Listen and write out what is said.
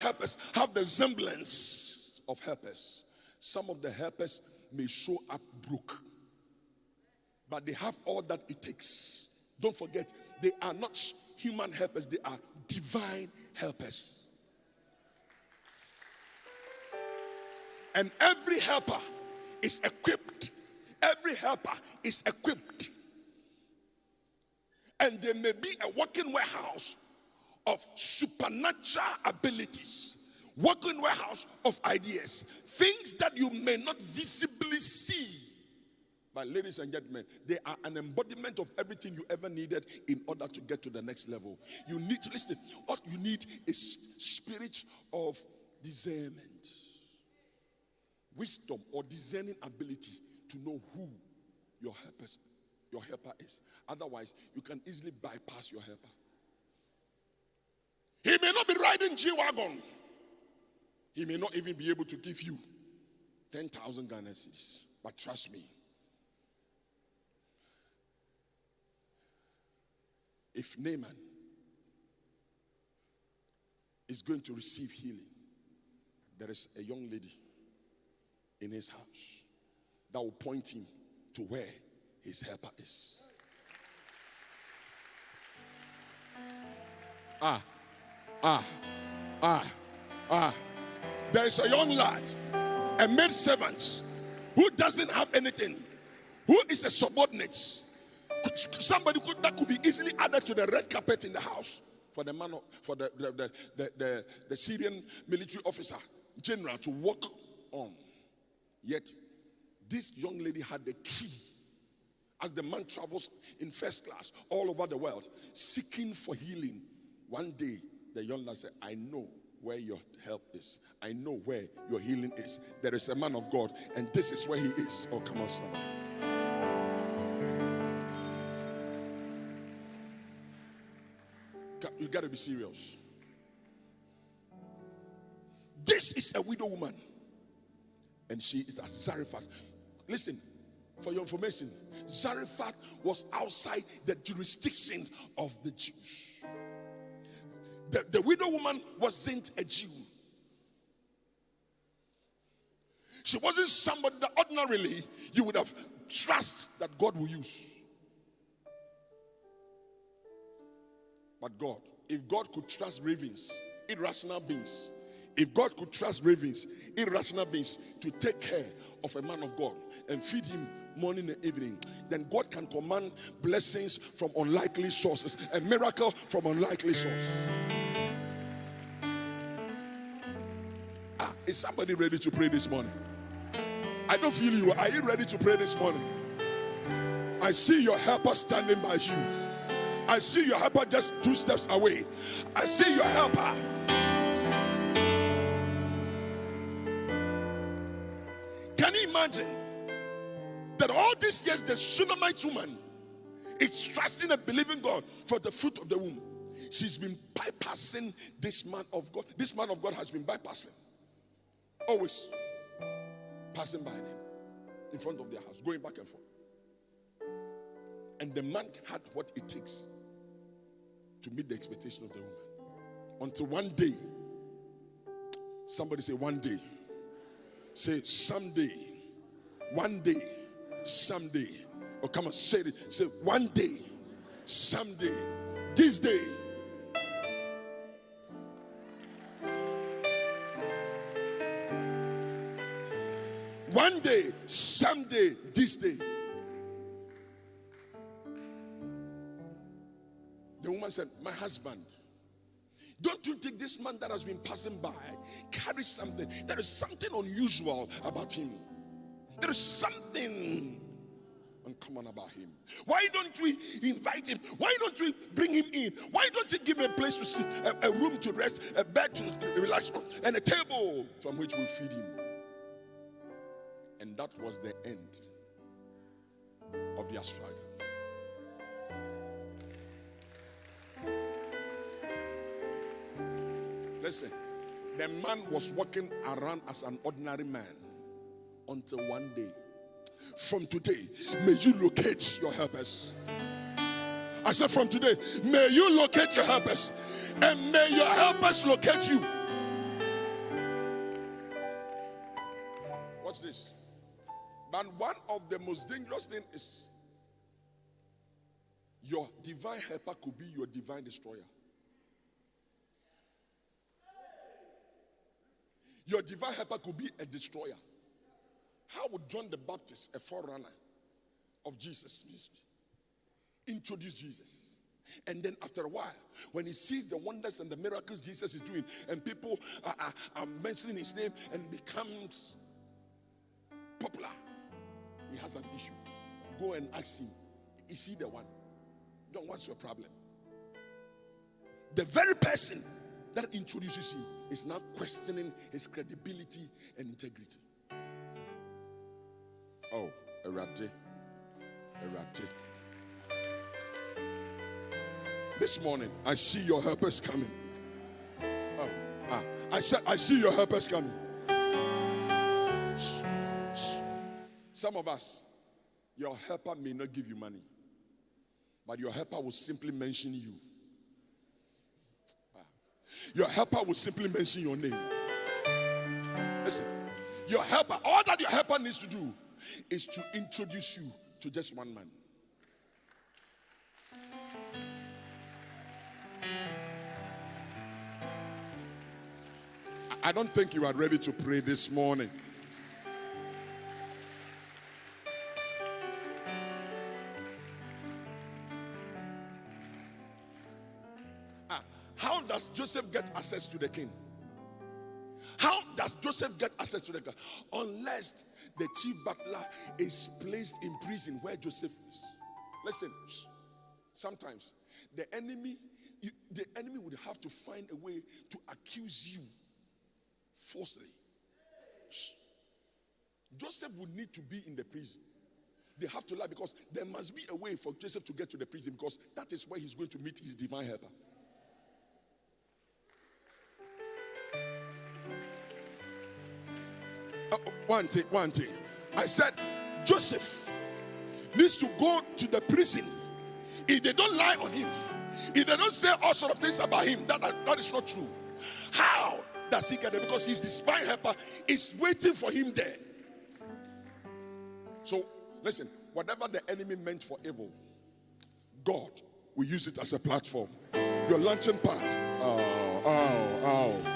helpers have the semblance of helpers. Some of the helpers may show up broke, but they have all that it takes. Don't forget, they are not human helpers, they are divine helpers. And every helper is equipped. Every helper is equipped. And there may be a working warehouse of supernatural abilities, working warehouse of ideas, things that you may not visibly see. But ladies and gentlemen, they are an embodiment of everything you ever needed in order to get to the next level. You need to listen. What you need is spirit of discernment. Wisdom or discerning ability to know who your helper is. Otherwise, you can easily bypass your helper. He may not be riding G-Wagon. He may not even be able to give you 10,000 Ghana cedis. But trust me, if Naaman is going to receive healing, there is a young lady in his house that will point him to where his helper is. There is a young lad, a maid servant, who doesn't have anything, who is a subordinate. Somebody that could be easily added to the red carpet in the house for the man, for the Syrian military officer general to work on. Yet, this young lady had the key. As the man travels in first class all over the world, seeking for healing, one day the young lad said, I know where your help is. I know where your healing is. There is a man of God, and this is where he is. Oh, come on, somebody. You got to be serious. This is a widow woman. And she is at Zarephath. Listen, for your information, Zarephath was outside the jurisdiction of the Jews. The widow woman wasn't a Jew. She wasn't somebody that ordinarily you would have trust that God will use. But God, if God could trust ravens, irrational beings, if God could trust ravens, irrational beings, to take care of a man of God and feed him morning and evening, then God can command blessings from unlikely sources, a miracle from unlikely source. Is somebody ready to pray this morning? I don't feel you. Are you ready to pray this morning? I see your helper standing by you. I see your helper just 2 steps away. I see your helper. Can you imagine that all these years the Shunammite woman is trusting and believing God for the fruit of the womb? She's been bypassing this man of God. This man of God has been bypassing. Always passing by them in front of their house, going back and forth. And the man had what it takes to meet the expectation of the woman. Until one day, somebody say one day. Say someday. One day. Someday. Oh, come on, say it. Say one day. Someday. This day. One day. Someday. This day. The woman said, my husband, don't you think this man that has been passing by carries something? There is something unusual about him. There is something uncommon about him. Why don't we invite him? Why don't we bring him in? Why don't you give him a place to sit, a room to rest, a bed to relax on, and a table from which we feed him? And that was the end of their struggle. Listen, the man was walking around as an ordinary man until one day. From today, may you locate your helpers. I said from today, may you locate your helpers. And may your helpers locate you. watch this. But one of the most dangerous things is your divine helper could be your divine destroyer. Your divine helper could be a destroyer. How would John the Baptist, a forerunner of Jesus' ministry, introduce Jesus? And then after a while, when he sees the wonders and the miracles Jesus is doing, and people are mentioning his name and becomes popular, he has an issue. Go and ask him, is he the one? John, what's your problem? The very person that introduces him is now questioning his credibility and integrity. Oh, Erade. This morning, I see your helpers coming. I said, I see your helpers coming. Some of us, your helper may not give you money, but your helper will simply mention you. Your helper will simply mention your name. Listen, your helper, all that your helper needs to do is to introduce you to just one man. I don't think you are ready to pray this morning. How does Joseph get access to the king? How does Joseph get access to the king? Unless the chief butler is placed in prison where Joseph is. Listen, sometimes the enemy would have to find a way to accuse you falsely. Joseph would need to be in the prison. They have to lie because there must be a way for Joseph to get to the prison, because that is where he's going to meet his divine helper. One thing. I said, Joseph needs to go to the prison. If they don't lie on him, if they don't say all sort of things about him, that is not true. How does he get there? Because his divine helper is waiting for him there. So, listen, whatever the enemy meant for evil, God will use it as a platform. Your launching pad. Oh.